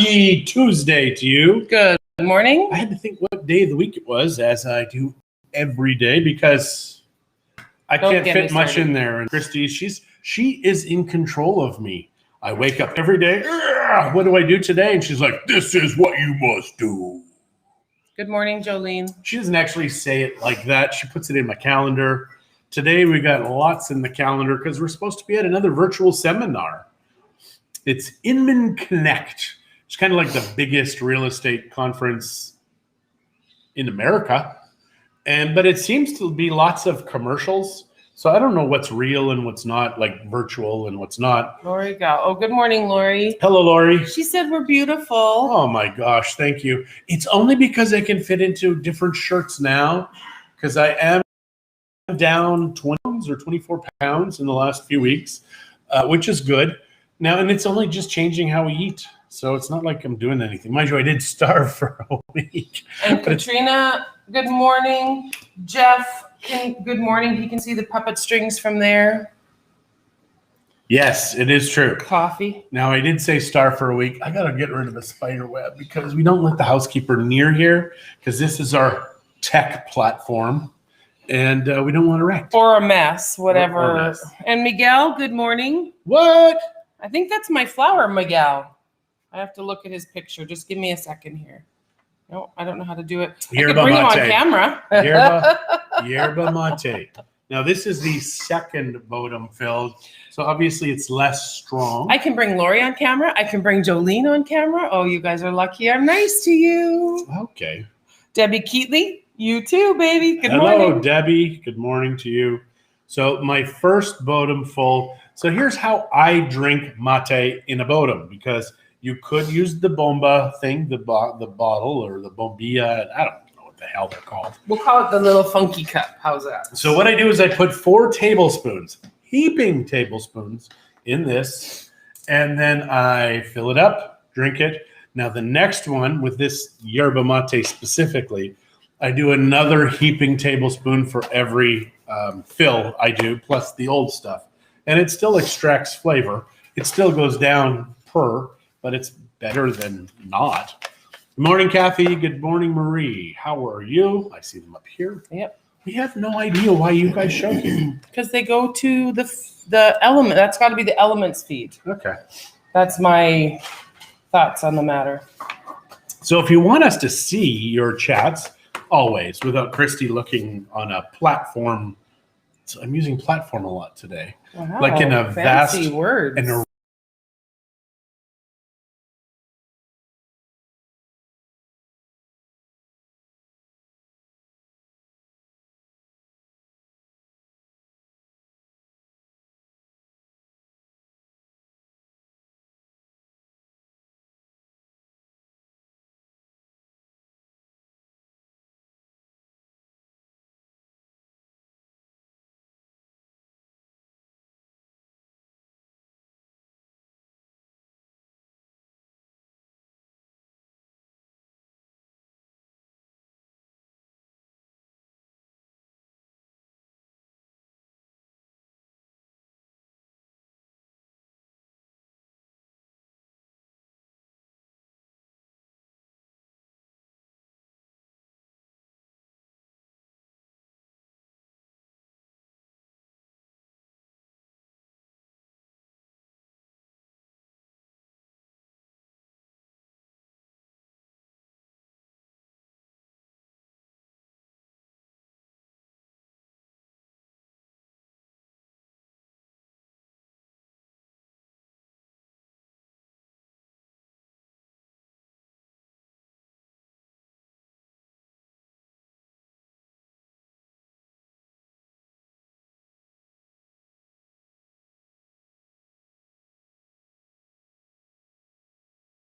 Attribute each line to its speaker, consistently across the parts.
Speaker 1: Happy Tuesday to you.
Speaker 2: Good morning.
Speaker 1: I had to think what day of the week it was, as I do every day, because I can't fit much in there. And Christie, she is in control of me. I wake up every day. What do I do today? And she's like, "This is what you must do."
Speaker 2: Good morning, Jolene.
Speaker 1: She doesn't actually say it like that. She puts it in my calendar. Today we got lots in the calendar because we're supposed to be at another virtual seminar. It's Inman Connect. It's kind of like the biggest real estate conference in America. But it seems to be lots of commercials. So I don't know what's real and what's not, like virtual and what's not.
Speaker 2: Lori Gal. Oh, good morning, Lori.
Speaker 1: Hello, Lori.
Speaker 2: She said we're beautiful.
Speaker 1: Oh my gosh, thank you. It's only because I can fit into different shirts now, because I am down 20 pounds or 24 pounds in the last few weeks, which is good. Now, and it's only just changing how we eat. So it's not like I'm doing anything. Mind you, I did starve for a week.
Speaker 2: And Katrina, good morning. Jeff, good morning. He can see the puppet strings from there.
Speaker 1: Yes, it is true.
Speaker 2: Coffee.
Speaker 1: Now, I did say starve for a week. I got to get rid of the spider web because we don't let the housekeeper near here because this is our tech platform. And we don't want to wreck.
Speaker 2: Or a mess, whatever.
Speaker 1: Or a mess.
Speaker 2: And Miguel, good morning.
Speaker 1: What?
Speaker 2: I think that's my flower, Miguel. I have to look at his picture. Just give me a second here. No, I don't know how to do it.
Speaker 1: Yerba
Speaker 2: I can bring him on
Speaker 1: mate.
Speaker 2: camera.
Speaker 1: Yerba mate. Now, this is the second Bodum filled. So obviously it's less strong.
Speaker 2: I can bring Lori on camera. I can bring Jolene on camera. Oh, you guys are lucky. I'm nice to you.
Speaker 1: Okay.
Speaker 2: Debbie Keatley, you too, baby. Good
Speaker 1: morning.
Speaker 2: morning.
Speaker 1: Debbie. Good morning to you. So my first Bodum full. So here's how I drink mate in a Bodum, because you could use the bomba thing, the bottle, or the bombilla. I don't know what the hell they're called.
Speaker 2: We'll call it the little funky cup. How's that?
Speaker 1: So what I do is I put 4 tablespoons, heaping tablespoons, in this, and then I fill it up, drink it. Now the next one, with this yerba mate specifically, I do another heaping tablespoon for every fill I do, plus the old stuff. And it still extracts flavor. It still goes down but it's better than not. Good morning, Kathy. Good morning, Marie. How are you? I see them up here.
Speaker 2: Yep.
Speaker 1: We have no idea why you guys show me.
Speaker 2: Because they go to the element. That's got to be the elements feed.
Speaker 1: Okay.
Speaker 2: That's my thoughts on the matter.
Speaker 1: So if you want us to see your chats, always, without Christie looking on a platform. So I'm using platform a lot today.
Speaker 2: Wow,
Speaker 1: like in a
Speaker 2: fancy
Speaker 1: vast
Speaker 2: words.
Speaker 1: and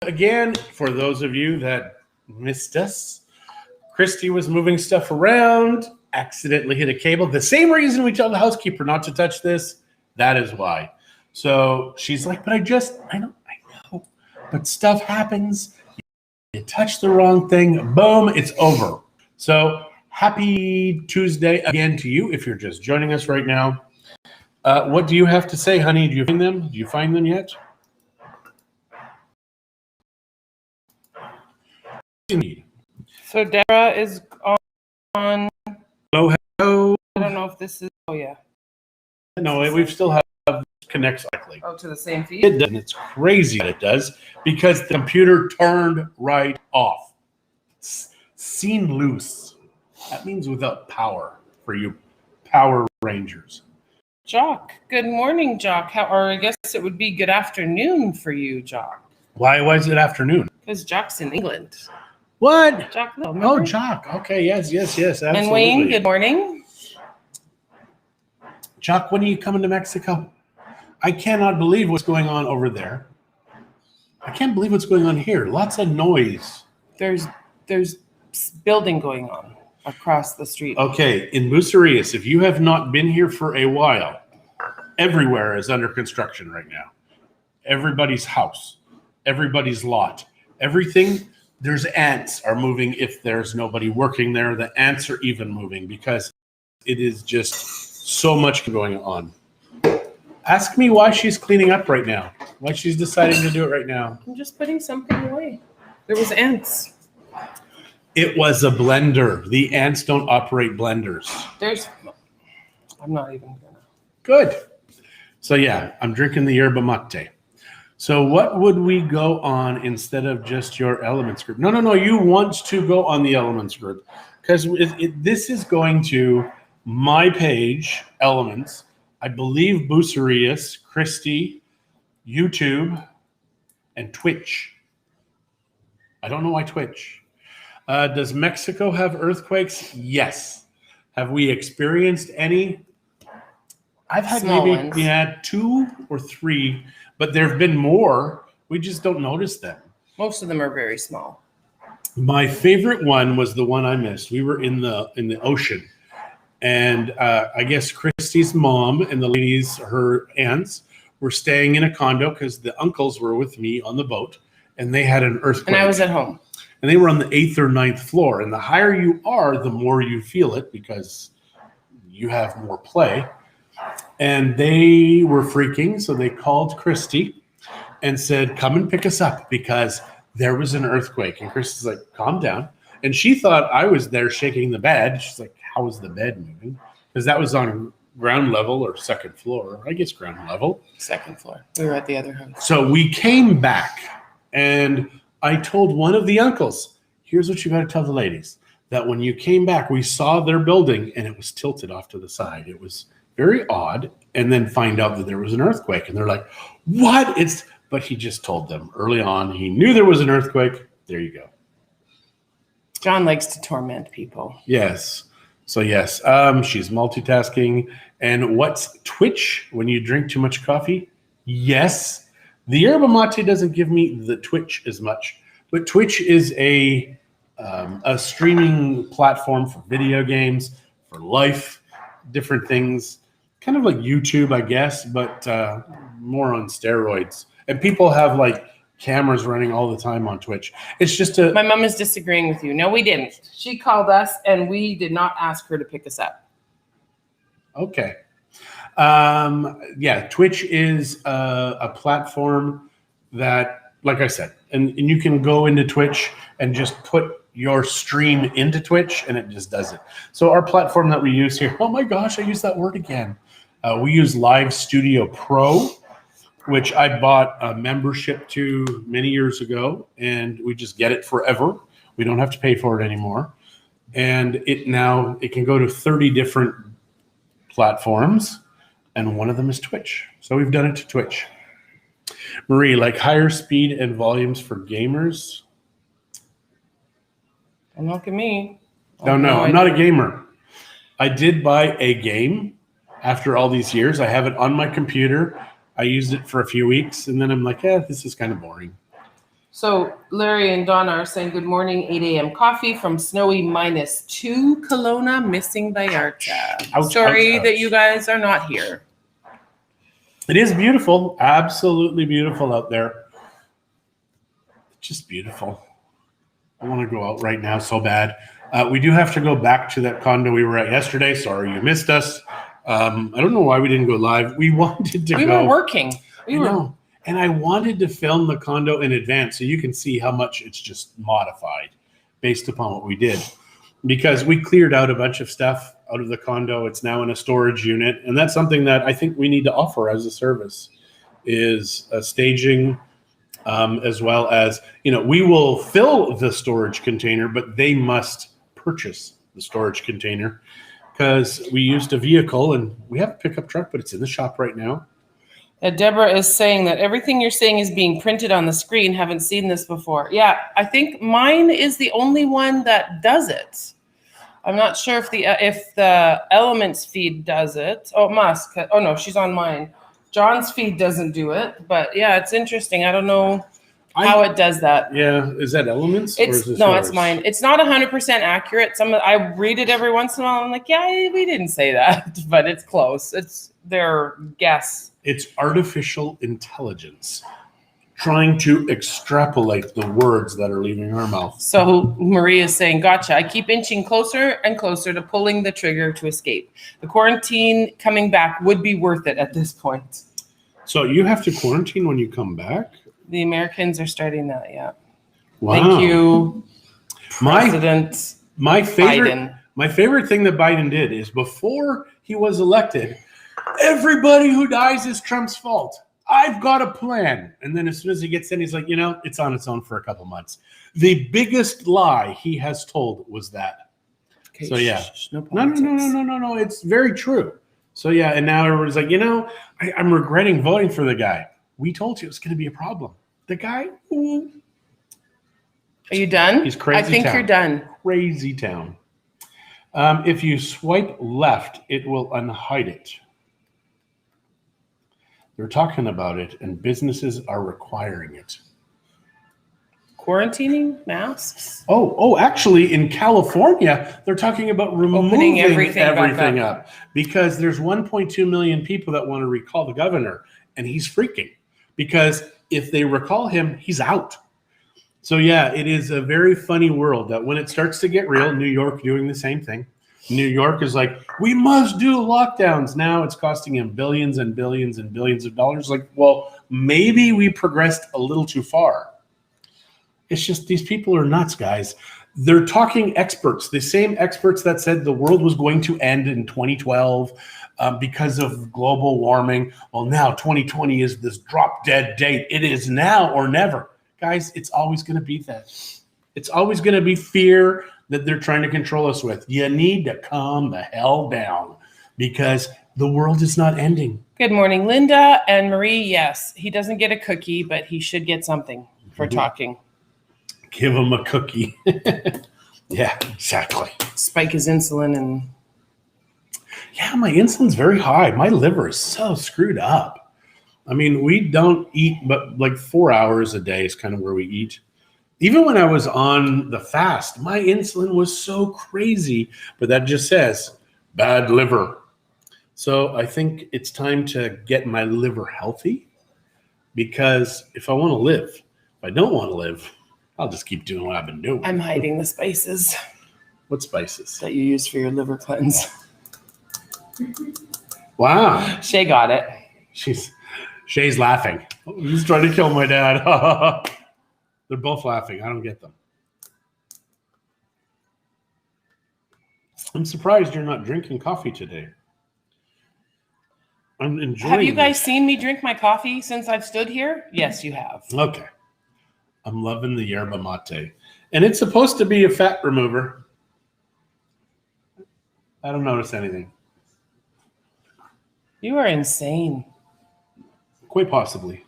Speaker 1: again, for those of you that missed us, Christie was moving stuff around, accidentally hit a cable. The same reason we tell the housekeeper not to touch this, that is why. So she's like, but I know, but stuff happens. You touch the wrong thing, boom, it's over. So happy Tuesday again to you if you're just joining us right now. What do you have to say, honey? Do you find them? Do you find them yet? need?
Speaker 2: So Deborah is on.
Speaker 1: Hello, hello.
Speaker 2: I don't know if this is. Oh yeah.
Speaker 1: No, we still have connects likely.
Speaker 2: Oh, to the same feed.
Speaker 1: It does, and it's crazy that it does because the computer turned right off. Seen loose. That means without power for you Power Rangers.
Speaker 2: Jock. Good morning, Jock. Or I guess it would be good afternoon for you, Jock.
Speaker 1: Why is it afternoon?
Speaker 2: Because Jock's in England.
Speaker 1: What?
Speaker 2: Jock.
Speaker 1: Oh, Jock. Okay, yes, absolutely.
Speaker 2: And Wayne, good morning.
Speaker 1: Jock, when are you coming to Mexico? I cannot believe what's going on over there. I can't believe what's going on here. Lots of noise.
Speaker 2: There's building going on across the street.
Speaker 1: Okay, in Bucerias, if you have not been here for a while, everywhere is under construction right now. Everybody's house, everybody's lot, everything. There's ants are moving if there's nobody working there. The ants are even moving because it is just so much going on. Ask me why she's cleaning up right now. Why she's deciding to do it right now.
Speaker 2: I'm just putting something away. There was ants.
Speaker 1: It was a blender. The ants don't operate blenders.
Speaker 2: I'm not even gonna.
Speaker 1: Good. So yeah, I'm drinking the yerba mate. So what would we go on instead of just your elements group? No. You want to go on the elements group because this is going to my page, elements. I believe Bucerias, Christie, YouTube, and Twitch. I don't know why Twitch. Does Mexico have earthquakes? Yes. Have we experienced any? I've had
Speaker 2: Small
Speaker 1: maybe
Speaker 2: ones.
Speaker 1: 2 or 3, but there have been more. We just don't notice them.
Speaker 2: Most of them are very small.
Speaker 1: My favorite one was the one I missed. We were in the ocean, and I guess Christie's mom and the ladies, her aunts, were staying in a condo because the uncles were with me on the boat, and they had an earthquake.
Speaker 2: And I was at home.
Speaker 1: And they were on the 8th or 9th floor. And the higher you are, the more you feel it because you have more play. And they were freaking, so they called Christie and said, come and pick us up because there was an earthquake. And Christie's like, calm down. And she thought I was there shaking the bed. She's like, how is the bed moving? Because that was on ground level or second floor. I guess ground level.
Speaker 2: Second floor. We were at the other house.
Speaker 1: So we came back, and I told one of the uncles, here's what you got to tell the ladies, that when you came back, we saw their building, and it was tilted off to the side. It was very odd, and then find out that there was an earthquake. And they're like, what? But he just told them early on. He knew there was an earthquake. There you go.
Speaker 2: John likes to torment people.
Speaker 1: Yes. So yes, she's multitasking. And what's Twitch when you drink too much coffee? Yes. The yerba mate doesn't give me the Twitch as much, but Twitch is a streaming platform for video games, for life, different things, kind of like YouTube, I guess, but more on steroids. And people have like cameras running all the time on Twitch. It's just
Speaker 2: My mom is disagreeing with you. No, we didn't. She called us, and we did not ask her to pick us up.
Speaker 1: Okay. Yeah, Twitch is a platform that, like I said, and you can go into Twitch and just put your stream into Twitch, and it just does it. So our platform that we use here, oh my gosh, I used that word again. We use Live Studio Pro, which I bought a membership to many years ago, and we just get it forever. We don't have to pay for it anymore. And it can go to 30 different platforms, and one of them is Twitch. So we've done it to Twitch. Marie, like higher speed and volumes for gamers?
Speaker 2: Don't look at me.
Speaker 1: No, I'm not a gamer. I did buy a game after all these years. I have it on my computer. I used it for a few weeks, and then I'm like, this is kind of boring.
Speaker 2: So Larry and Donna are saying good morning, 8 a.m. coffee from snowy -2 Kelowna, missing Vallarta.
Speaker 1: Ouch,
Speaker 2: Sorry
Speaker 1: ouch, ouch.
Speaker 2: that you guys are not here.
Speaker 1: It is beautiful, absolutely beautiful out there. Just beautiful. I want to go out right now so bad. We do have to go back to that condo we were at yesterday. Sorry you missed us. I don't know why we didn't go live. We wanted to go.
Speaker 2: We were working.
Speaker 1: And I wanted to film the condo in advance so you can see how much it's just modified. based upon what we did. Because we cleared out a bunch of stuff out of the condo. It's now in a storage unit. And that's something that I think we need to offer as a service is a staging, as well as, we will fill the storage container, but they must purchase the storage container because we used a vehicle and we have a pickup truck, but it's in the shop right now.
Speaker 2: Deborah is saying that everything you're saying is being printed on the screen. Haven't seen this before. Yeah, I think mine is the only one that does it. I'm not sure if the Elements feed does it. Oh, it must. Oh no, she's on mine. John's feed doesn't do it, but yeah, it's interesting. I don't know how it does that.
Speaker 1: Yeah, is that Elements?
Speaker 2: It's mine. It's not 100% accurate. I read it every once in a while. I'm like, yeah, we didn't say that, but it's close. It's their guess.
Speaker 1: It's artificial intelligence trying to extrapolate the words that are leaving her mouth.
Speaker 2: So Marie is saying, gotcha. I keep inching closer and closer to pulling the trigger to escape. The quarantine coming back would be worth it at this point.
Speaker 1: So you have to quarantine when you come back?
Speaker 2: The Americans are starting that, yeah.
Speaker 1: Wow.
Speaker 2: Thank you, President
Speaker 1: my favorite,
Speaker 2: Biden.
Speaker 1: My favorite thing that Biden did is before he was elected, everybody who dies is Trump's fault. I've got a plan. And then as soon as he gets in, he's like, it's on its own for a couple months. The biggest lie he has told was that.
Speaker 2: Okay,
Speaker 1: so, yeah.
Speaker 2: No.
Speaker 1: It's very true. So, yeah. And now everybody's like, I'm regretting voting for the guy. We told you it's going to be a problem. The guy, ooh.
Speaker 2: Are you done?
Speaker 1: He's crazy.
Speaker 2: I think you're done.
Speaker 1: Crazy town. If you swipe left, it will unhide it. They're talking about it, and businesses are requiring it.
Speaker 2: Quarantining masks?
Speaker 1: Oh, actually, in California, they're talking about removing everything up because there's 1.2 million people that want to recall the governor, and he's freaking because if they recall him, he's out. So, yeah, it is a very funny world that when it starts to get real, New York doing the same thing. New York is like, we must do lockdowns. Now it's costing him billions and billions and billions of dollars. Like, well, maybe we progressed a little too far. It's just these people are nuts, guys. They're talking experts, the same experts that said the world was going to end in 2012 because of global warming. Well, now 2020 is this drop dead date. It is now or never. Guys, it's always going to be that. It's always going to be fear that they're trying to control us with. You need to calm the hell down because the world is not ending.
Speaker 2: Good morning, Linda and Marie. Yes, he doesn't get a cookie, but he should get something for talking.
Speaker 1: Give him a cookie. Yeah, exactly.
Speaker 2: Spike his insulin and...
Speaker 1: Yeah, my insulin's very high. My liver is so screwed up. I mean, we don't eat, but like 4 hours a day is kind of where we eat. Even when I was on the fast, my insulin was so crazy, but that just says bad liver. So I think it's time to get my liver healthy because if I want to live, if I don't want to live, I'll just keep doing what I've been doing.
Speaker 2: I'm hiding the spices.
Speaker 1: What spices?
Speaker 2: That you use for your liver cleanse.
Speaker 1: Wow.
Speaker 2: Shay got it.
Speaker 1: Shay's laughing. He's trying to kill my dad. They're both laughing. I don't get them. I'm surprised you're not drinking coffee today. I'm enjoying
Speaker 2: Have you guys seen me drink my coffee since I've stood here? Yes, you have.
Speaker 1: Okay. I'm loving the yerba mate. And it's supposed to be a fat remover. I don't notice anything.
Speaker 2: You are insane.
Speaker 1: Quite possibly.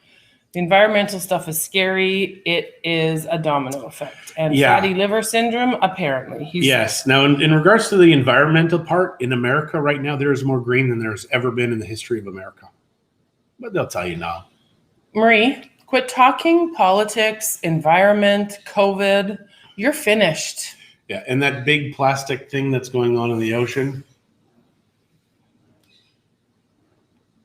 Speaker 2: The environmental stuff is scary. It is a domino effect. And fatty liver syndrome, apparently.
Speaker 1: Yes. Now, in regards to the environmental part, in America right now, there is more green than there's ever been in the history of America. But they'll tell you now.
Speaker 2: Marie, quit talking politics, environment, COVID. You're finished.
Speaker 1: Yeah, and that big plastic thing that's going on in the ocean.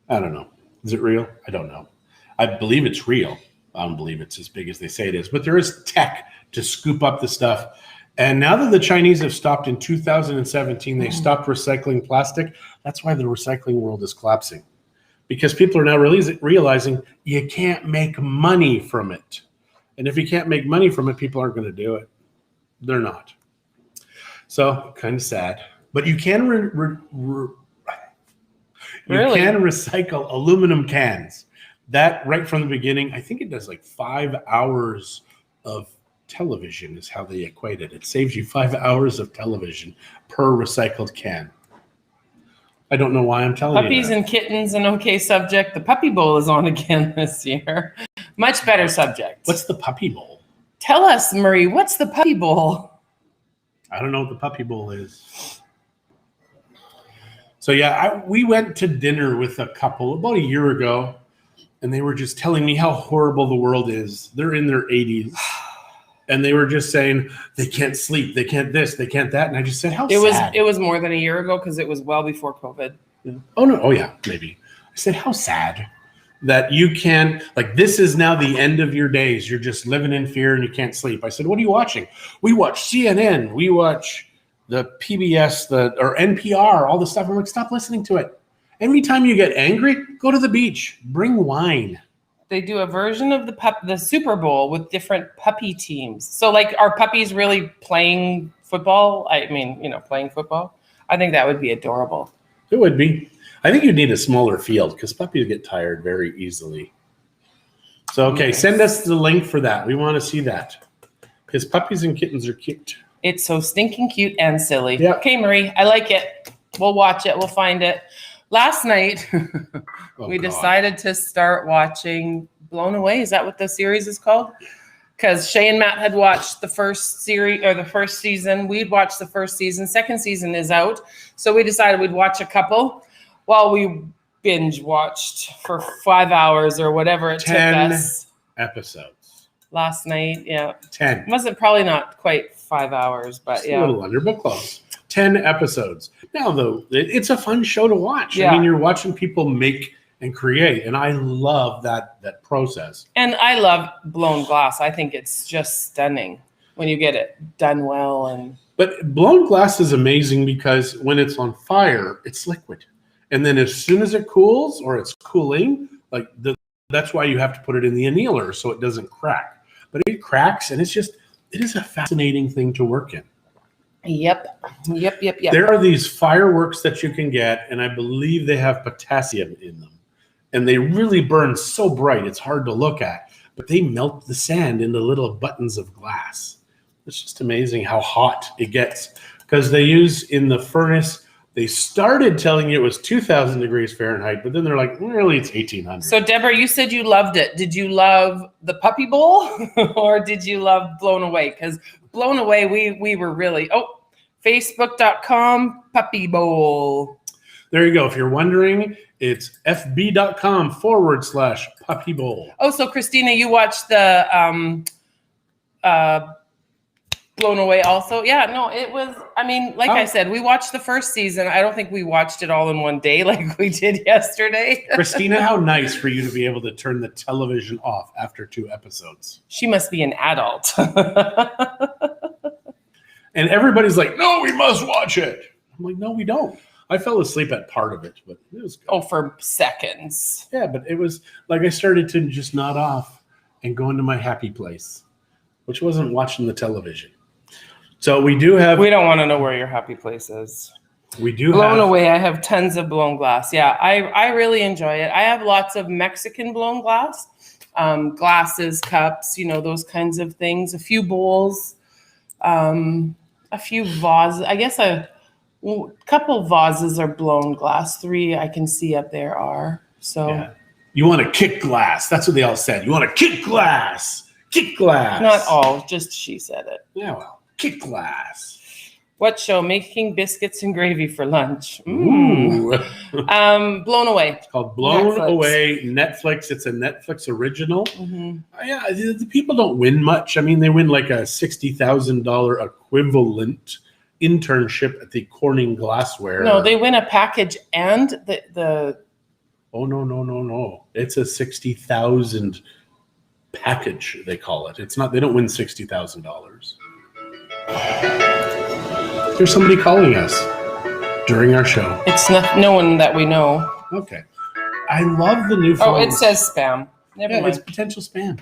Speaker 1: I don't know. Is it real? I don't know. I believe it's real. I don't believe it's as big as they say it is. But there is tech to scoop up the stuff. And now that the Chinese have stopped in 2017, they stopped recycling plastic. That's why the recycling world is collapsing. Because people are now realizing you can't make money from it. And if you can't make money from it, people aren't going to do it. They're not. So kind of sad. But you can
Speaker 2: Really?
Speaker 1: can recycle aluminum cans. That right from the beginning, I think it does like 5 hours of television is how they equate it. It saves you 5 hours of television per recycled can. I don't know why I'm telling
Speaker 2: Puppies
Speaker 1: you that.
Speaker 2: and kittens, an okay subject. The Puppy Bowl is on again this year. Much better subject.
Speaker 1: What's the Puppy Bowl?
Speaker 2: Tell us, Marie, what's the Puppy Bowl?
Speaker 1: I don't know what the Puppy Bowl is. So yeah, we went to dinner with a couple about a year ago, and they were just telling me how horrible the world is. They're in their 80s, and they were just saying they can't sleep, they can't this, they can't that, and I just said, how sad.
Speaker 2: It was more than a year ago because it was well before COVID.
Speaker 1: Yeah. Oh no, oh yeah, maybe. I said, how sad that you can, like, this is now the end of your days. You're just living in fear and you can't sleep. I said, what are you watching? We watch CNN, we watch the PBS, or NPR, all the stuff. I'm like, stop listening to it. Every time you get angry, go to the beach, bring wine.
Speaker 2: They do a version of the Super Bowl with different puppy teams. So, like, are puppies really playing football? I mean, playing football. I think that would be adorable.
Speaker 1: It would be. I think you'd need a smaller field because puppies get tired very easily. So, okay, Send us the link for that. We want to see that because puppies and kittens are cute.
Speaker 2: It's so stinking cute and silly.
Speaker 1: Yep.
Speaker 2: Okay, Marie, I like it. We'll watch it. We'll find it. Last night, we decided to start watching Blown Away. Is that what the series is called? Because Shay and Matt had watched the first series or the first season. We'd watched the first season. Second season is out. So we decided we'd watch a couple while we binge watched for 5 hours or whatever it took us.
Speaker 1: 10 episodes.
Speaker 2: Last night, yeah.
Speaker 1: 10.
Speaker 2: It wasn't probably not quite 5 hours, but
Speaker 1: Just
Speaker 2: yeah.
Speaker 1: a little under, but close. 10 episodes. Now, though, it's a fun show to watch.
Speaker 2: Yeah.
Speaker 1: I mean, you're watching people make and create, and I love that process.
Speaker 2: And I love blown glass. I think it's just stunning when you get it done well.
Speaker 1: But blown glass is amazing because when it's on fire, it's liquid. And then as soon as it cools or it's cooling, that's why you have to put it in the annealer so it doesn't crack. But it cracks, and it is a fascinating thing to work in.
Speaker 2: Yep.
Speaker 1: There are these fireworks that you can get, and I believe they have potassium in them. And they really burn so bright, it's hard to look at. But they melt the sand into little buttons of glass. It's just amazing how hot it gets. Because they use in the furnace, they started telling you it was 2,000 degrees Fahrenheit, but then they're like, really, it's 1,800.
Speaker 2: So, Deborah, you said you loved it. Did you love the Puppy Bowl or did you love Blown Away? Because Blown Away, we were really, Facebook.com Puppy Bowl.
Speaker 1: There you go. If you're wondering, it's fb.com/Puppy Bowl.
Speaker 2: Oh, so Christina, you watched the Blown Away also? Yeah, no, it was, I said, we watched the first season. I don't think we watched it all in one day like we did yesterday.
Speaker 1: Christina, how nice for you to be able to turn the television off after 2 episodes.
Speaker 2: She must be an adult.
Speaker 1: And everybody's like, no, we must watch it. I'm like, no, we don't. I fell asleep at part of it, but it was good.
Speaker 2: Oh, for seconds.
Speaker 1: Yeah, but it was like I started to just nod off and go into my happy place, which wasn't watching the television. So we do have...
Speaker 2: We don't want to know where your happy place is.
Speaker 1: We do
Speaker 2: Blown Away, I have tons of blown glass. Yeah, I really enjoy it. I have lots of Mexican blown glass. Glasses, cups, those kinds of things. A few bowls. A few vases. I guess a couple vases are blown glass. 3 I can see up there are. So
Speaker 1: yeah. You want to kick glass. That's what they all said. You want to kick glass. Kick glass.
Speaker 2: Not all, just she said it.
Speaker 1: Yeah, well, kick glass.
Speaker 2: What show? Making biscuits and gravy for lunch.
Speaker 1: Ooh.
Speaker 2: Blown Away.
Speaker 1: It's called Blown Away Netflix. It's a Netflix original.
Speaker 2: Mm-hmm.
Speaker 1: Yeah, the people don't win much. I mean, they win like a $60,000 equivalent internship at the Corning Glassware.
Speaker 2: No, they win a package and the.
Speaker 1: Oh no! It's a $60,000 package. They call it. It's not. They don't win $60,000. There's somebody calling us during our show.
Speaker 2: It's not no one that we know.
Speaker 1: Okay. I love the new phones.
Speaker 2: Oh, it says spam. Never mind.
Speaker 1: It's potential spam.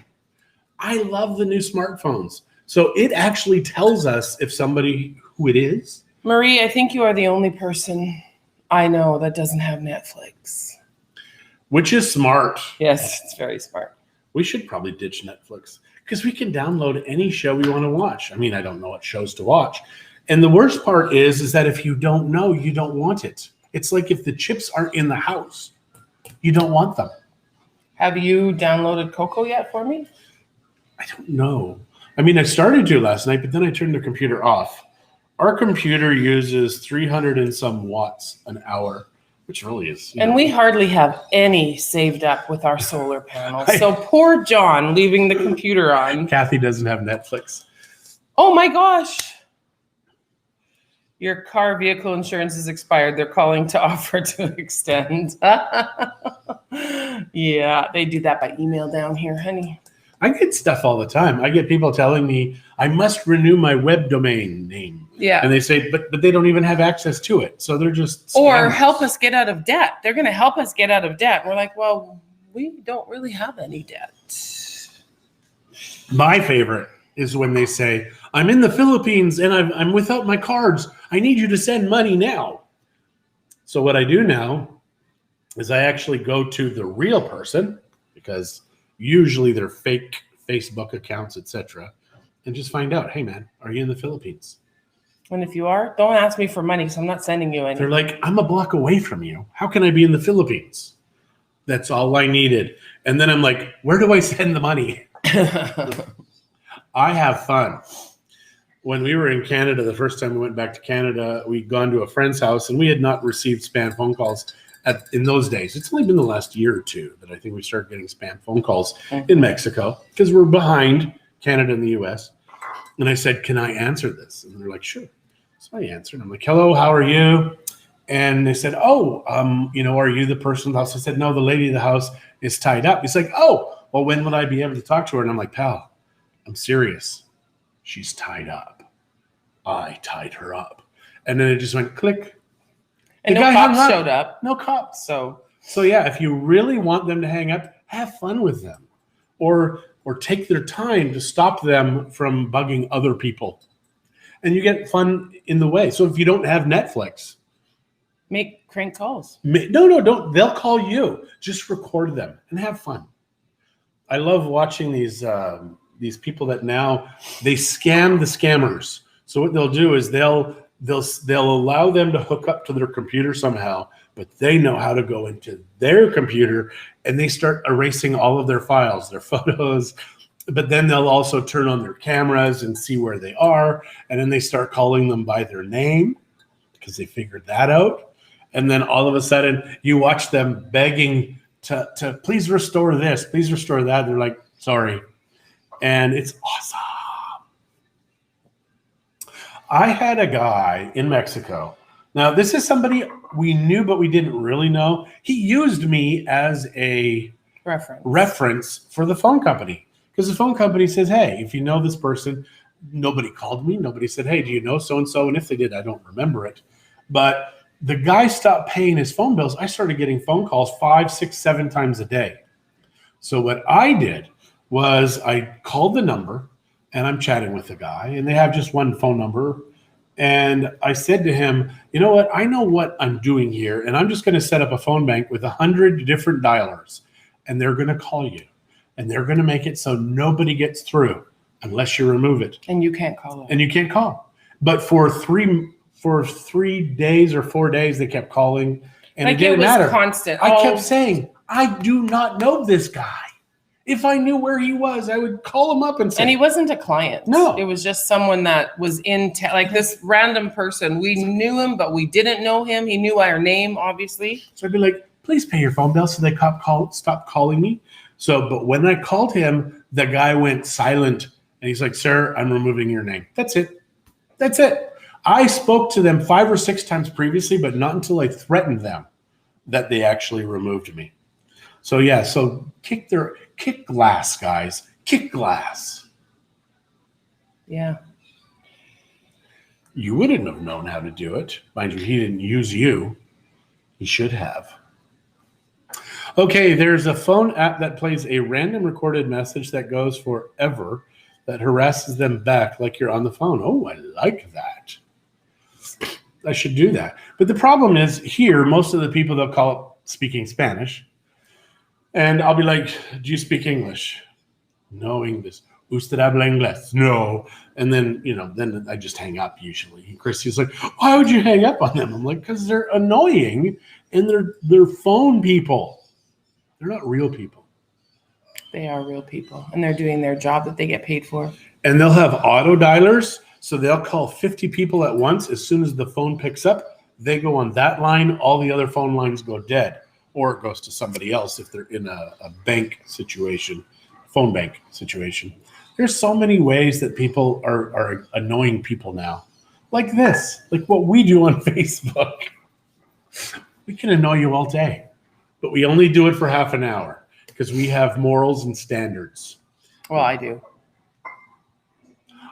Speaker 1: I love the new smartphones. So it actually tells us if somebody who it is.
Speaker 2: Marie, I think you are the only person I know that doesn't have Netflix.
Speaker 1: Which is smart.
Speaker 2: Yes, it's very smart.
Speaker 1: We should probably ditch Netflix because we can download any show we want to watch. I mean, I don't know what shows to watch. And the worst part is that if you don't know, you don't want it. It's like if the chips aren't in the house, you don't want them.
Speaker 2: Have you downloaded Coco yet for me?
Speaker 1: I don't know. I mean, I started to last night, but then I turned the computer off. Our computer uses 300 and some watts an hour, which really is.
Speaker 2: And we hardly have any saved up with our solar panels. So poor John leaving the computer on.
Speaker 1: Kathy doesn't have Netflix.
Speaker 2: Oh my gosh. Your car vehicle insurance is expired. They're calling to offer to extend. Yeah, they do that by email down here, honey.
Speaker 1: I get stuff all the time. I get people telling me I must renew my web domain name.
Speaker 2: Yeah.
Speaker 1: And they say, but they don't even have access to it. So they're just scammers.
Speaker 2: Or help us get out of debt. They're going to help us get out of debt. We're like, well, we don't really have any debt.
Speaker 1: My favorite is when they say, I'm in the Philippines and I'm without my cards. I need you to send money now. So what I do now is I actually go to the real person, because usually they're fake Facebook accounts, etc., and just find out, hey man, are you in the Philippines?
Speaker 2: And if you are, don't ask me for money because I'm not sending you any.
Speaker 1: They're like, I'm a block away from you. How can I be in the Philippines? That's all I needed. And then I'm like, where do I send the money? I have fun. When we were in Canada, the first time we went back to Canada, we'd gone to a friend's house and we had not received spam phone calls in those days. It's only been the last year or two that I think we started getting spam phone calls in Mexico because we're behind Canada and the US. And I said, can I answer this? And they're like, sure. So I answered. I'm like, hello, how are you? And they said, are you the person in the house? I said, no, the lady of the house is tied up. He's like, oh, well, when would I be able to talk to her? And I'm like, pal, I'm serious. She's tied up. I tied her up. And then it just went click.
Speaker 2: And no cops showed up.
Speaker 1: No cops. So yeah, if you really want them to hang up, have fun with them. Or take their time to stop them from bugging other people. And you get fun in the way. So if you don't have Netflix,
Speaker 2: make crank calls.
Speaker 1: No, don't. They'll call you. Just record them and have fun. I love watching these people that now they scam the scammers. So what they'll do is they'll allow them to hook up to their computer somehow, but they know how to go into their computer and they start erasing all of their files, their photos. But then they'll also turn on their cameras and see where they are. And then they start calling them by their name because they figured that out. And then all of a sudden you watch them begging to please restore this, please restore that. They're like, sorry. And it's awesome. I had a guy in Mexico. Now, this is somebody we knew, but we didn't really know. He used me as a reference for the phone company. Because the phone company says, hey, if you know this person, nobody called me. Nobody said, hey, do you know so-and-so? And if they did, I don't remember it. But the guy stopped paying his phone bills. I started getting phone calls 5, 6, 7 times a day. So what I did was I called the number, and I'm chatting with the guy, and they have just one phone number. And I said to him, you know what? I know what I'm doing here, and I'm just going to set up a phone bank with 100 different dialers, and they're going to call you. And they're going to make it so nobody gets through unless you remove it.
Speaker 2: And you can't call it.
Speaker 1: And you can't call. But for 3 days or 4 days, they kept calling. And
Speaker 2: like
Speaker 1: it didn't matter.
Speaker 2: Constant.
Speaker 1: I kept saying, I do not know this guy. If I knew where he was, I would call him up and say.
Speaker 2: And he wasn't a client.
Speaker 1: No.
Speaker 2: It was just someone that was like this random person. We knew him, but we didn't know him. He knew our name, obviously.
Speaker 1: So I'd be like, please pay your phone bill. So they stopped calling me. So, but when I called him, the guy went silent and he's like, sir, I'm removing your name. That's it. That's it. I spoke to them 5 or 6 times previously, but not until I threatened them that they actually removed me. So yeah, so kick glass, guys. Kick glass.
Speaker 2: Yeah.
Speaker 1: You wouldn't have known how to do it. Mind you, he didn't use you. He should have. Okay, there's a phone app that plays a random recorded message that goes forever. that harasses them back like you're on the phone. Oh, I like that. I should do that. But the problem is here, most of the people, they'll call it speaking Spanish. And I'll be like, do you speak English? No English. Usted habla inglés? No. And then, then I just hang up usually. And Christie's like, why would you hang up on them? I'm like, because they're annoying and they're phone people. They're not real people.
Speaker 2: They are real people, and they're doing their job that they get paid for.
Speaker 1: And they'll have auto dialers, so they'll call 50 people at once. As soon as the phone picks up, they go on that line. All the other phone lines go dead, or it goes to somebody else if they're in a bank situation, phone bank situation. There's so many ways that people are annoying people now. Like this, like what we do on Facebook. We can annoy you all day, but we only do it for half an hour because we have morals and standards.
Speaker 2: Well, I do.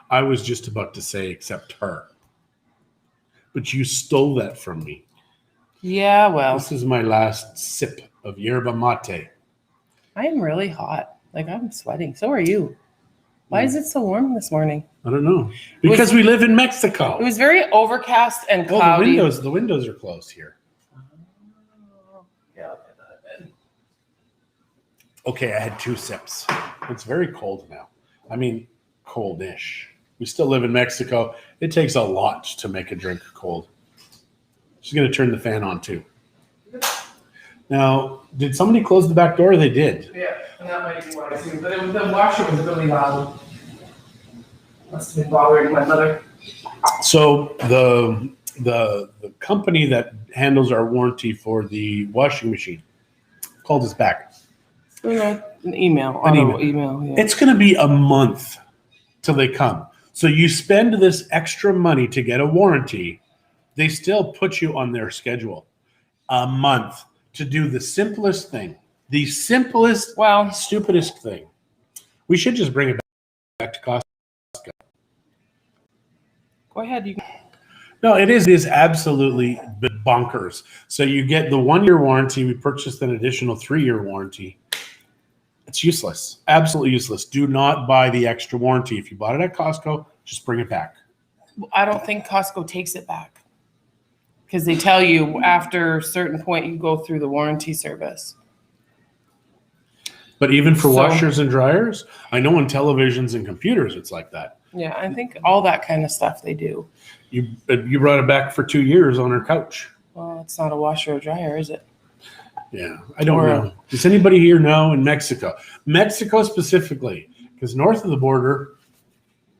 Speaker 1: I was just about to say, except her. But you stole that from me.
Speaker 2: Yeah, well.
Speaker 1: This is my last sip of yerba mate.
Speaker 2: I am really hot. Like, I'm sweating. So are you. Why is it so warm this morning?
Speaker 1: I don't know. Because we live in Mexico.
Speaker 2: It was very overcast and cloudy.
Speaker 1: The windows are closed here.
Speaker 2: Yeah, I'll get that in bed.
Speaker 1: Okay, I had 2 sips. It's very cold now. I mean, coldish. We still live in Mexico. It takes a lot to make a drink cold. She's going to turn the fan on too. Now, did somebody close the back door? They did.
Speaker 2: Yeah, and that might be why too. But the washer was really loud. Must have been bothering my mother.
Speaker 1: So the company that handles our warranty for the washing machine called us back.
Speaker 2: An email. Yeah.
Speaker 1: It's going to be a month till they come. So you spend this extra money to get a warranty. They still put you on their schedule. A month to do the simplest thing. The simplest, stupidest thing. We should just bring it back to Costco.
Speaker 2: Go ahead.
Speaker 1: No, it is absolutely bonkers. So you get the 1-year warranty. We purchased an additional 3-year warranty. It's useless. Absolutely useless. Do not buy the extra warranty. If you bought it at Costco, just bring it back.
Speaker 2: I don't think Costco takes it back because they tell you after a certain point you go through the warranty service.
Speaker 1: But even for washers and dryers, I know on televisions and computers it's like that.
Speaker 2: Yeah, I think all that kind of stuff they do.
Speaker 1: You brought it back for 2 years on her couch.
Speaker 2: Well, it's not a washer or dryer, is it?
Speaker 1: Yeah, I don't know. Does anybody here know in Mexico? Mexico specifically, because north of the border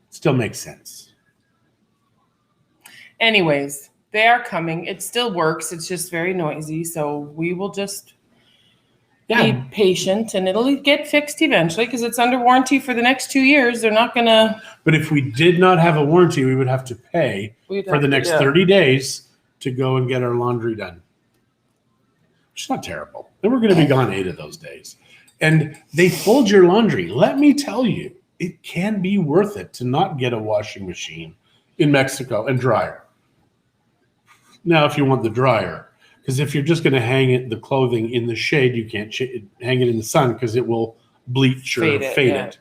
Speaker 1: still makes sense.
Speaker 2: Anyways, they are coming. It still works. It's just very noisy. So we will just be patient and it'll get fixed eventually because it's under warranty for the next 2 years. They're not going to.
Speaker 1: But if we did not have a warranty, we would have to pay for the next 30 days to go and get our laundry done. It's not terrible. Then we're going to be gone 8 of those days. And they fold your laundry. Let me tell you, it can be worth it to not get a washing machine in Mexico and dryer. Now, if you want the dryer, because if you're just going to hang the clothing in the shade, you can't hang it in the sun because it will bleach or fade it.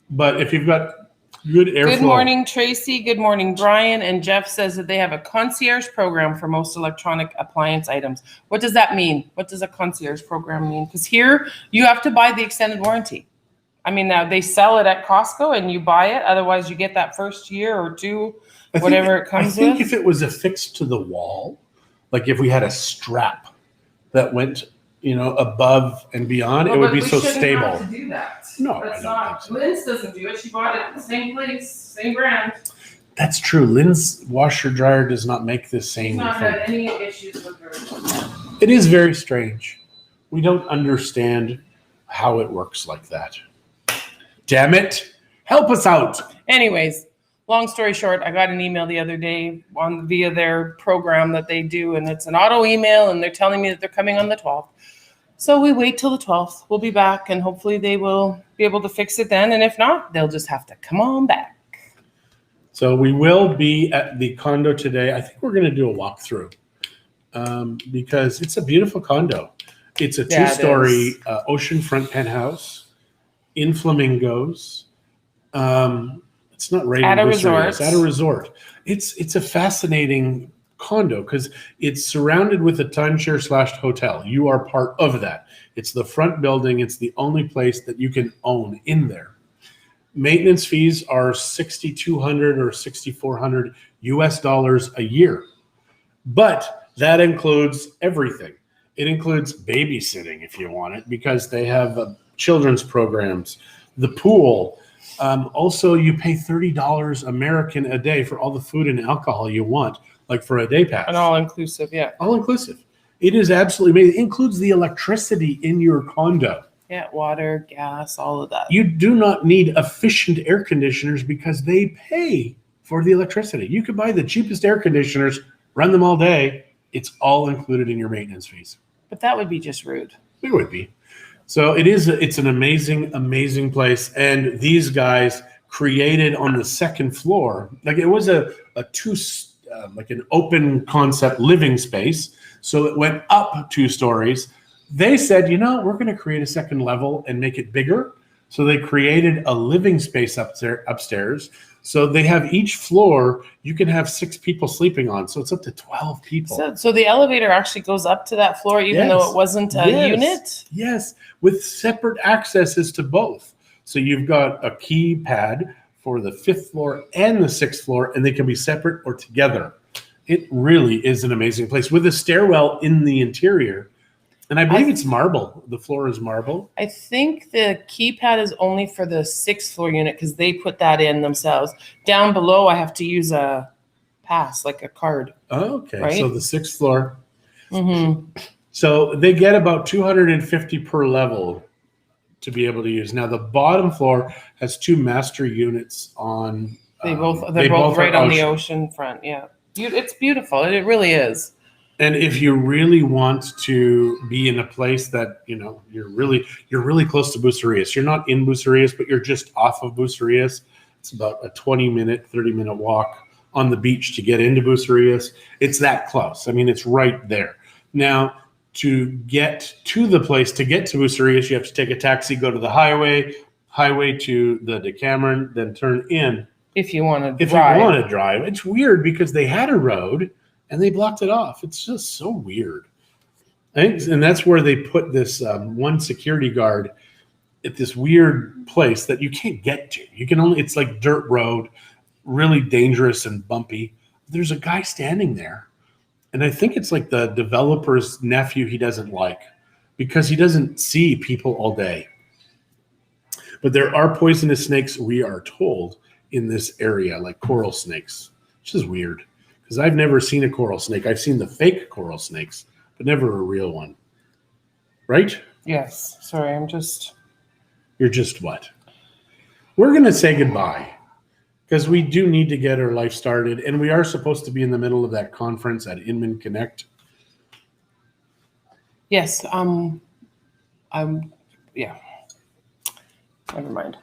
Speaker 1: But if you've got good airflow.
Speaker 2: Good morning, Tracy. Good morning, Brian. And Jeff says that they have a concierge program for most electronic appliance items. What does that mean? What does a concierge program mean? Because here you have to buy the extended warranty. I mean, now they sell it at Costco and you buy it. Otherwise, you get that first year or 2, whatever it comes with.
Speaker 1: I think if it was affixed to the wall, like if we had a strap that went, above and beyond, it would be so stable.
Speaker 2: Have to do that.
Speaker 1: No,
Speaker 2: that's
Speaker 1: I don't think so.
Speaker 2: Lynn's doesn't do it. She bought it at the same place, same brand.
Speaker 1: That's true. Lynn's washer dryer does not make this same
Speaker 2: She's not
Speaker 1: thing.
Speaker 2: had any issues with her.
Speaker 1: It is very strange. We don't understand how it works like that. Damn it. Help us out.
Speaker 2: Anyways, long story short, I got an email the other day via their program that they do, and it's an auto email, and they're telling me that they're coming on the 12th. So we wait till the 12th. We'll be back, and hopefully they will be able to fix it then. And if not, they'll just have to come on back.
Speaker 1: So we will be at the condo today. I think we're going to do a walkthrough because it's a beautiful condo. It's a 2-story oceanfront penthouse in Flamingos. It's not rated
Speaker 2: At a
Speaker 1: Buceria, it's
Speaker 2: resort.
Speaker 1: at a resort. It's a fascinating condo because it's surrounded with a timeshare / hotel. You are part of that. It's the front building. It's the only place that you can own in there. Maintenance fees are $6,200 or $6,400 US a year, but that includes everything. It includes babysitting if you want it, because they have children's programs, the pool. Also, you pay $30 American a day for all the food and alcohol you want, like for a day pass.
Speaker 2: An all-inclusive, yeah.
Speaker 1: All inclusive. It is absolutely amazing. It includes the electricity in your condo.
Speaker 2: Yeah, water, gas, all of that.
Speaker 1: You do not need efficient air conditioners because they pay for the electricity. You could buy the cheapest air conditioners, run them all day. It's all included in your maintenance fees.
Speaker 2: But that would be just rude.
Speaker 1: It would be. So it's an amazing, amazing place. And these guys created on the second floor, like it was like an open concept living space. So it went up 2 stories. They said, we're going to create a second level and make it bigger. So they created a living space upstairs. So they have each floor, you can have 6 people sleeping on. So it's up to 12 people.
Speaker 2: So the elevator actually goes up to that floor, even though it wasn't a unit?
Speaker 1: Yes, with separate accesses to both. So you've got a keypad for the 5th floor and the 6th floor, and they can be separate or together. It really is an amazing place with a stairwell in the interior. And I believe it's marble. The floor is marble.
Speaker 2: I think the keypad is only for the 6th floor unit because they put that in themselves. Down below, I have to use a pass, like a card.
Speaker 1: Oh, okay.
Speaker 2: Right?
Speaker 1: So the 6th floor.
Speaker 2: Mm-hmm.
Speaker 1: So they get about 250 per level to be able to use. Now, the bottom floor has 2 master units on.
Speaker 2: They're both right on the ocean front. Yeah. It's beautiful. It really is.
Speaker 1: And if you really want to be in a place that, you're really close to Bucerias, you're not in Bucerias, but you're just off of Bucerias. It's about a 30-minute walk on the beach to get into Bucerias. It's that close. I mean, it's right there. Now, to get to the place, to get to Bucerias, you have to take a taxi, go to the highway to the Decameron, then turn in.
Speaker 2: If you want to
Speaker 1: drive. If you want to drive. It's weird because they had a road and they blocked it off. It's just so weird. And that's where they put this one security guard at this weird place that you can't get to. It's like dirt road, really dangerous and bumpy. There's a guy standing there. And I think it's like the developer's nephew he doesn't like because he doesn't see people all day. But there are poisonous snakes, we are told, in this area, like coral snakes, which is weird because I've never seen a coral snake. I've seen the fake coral snakes, but never a real one. Right?
Speaker 2: Yes. Sorry,
Speaker 1: You're just what? We're going to say goodbye because we do need to get our life started, and we are supposed to be in the middle of that conference at Inman Connect.
Speaker 2: Yes. Yeah. Never mind.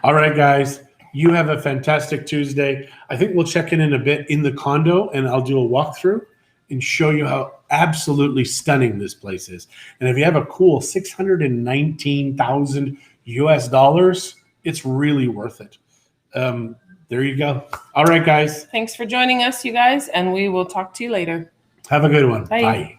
Speaker 1: All right, guys. You have a fantastic Tuesday. I think we'll check in a bit in the condo, and I'll do a walkthrough and show you how absolutely stunning this place is. And if you have a cool $619,000 US, it's really worth it. There you go. All right, guys.
Speaker 2: Thanks for joining us, you guys, and we will talk to you later.
Speaker 1: Have a good one.
Speaker 2: Bye.
Speaker 1: Bye.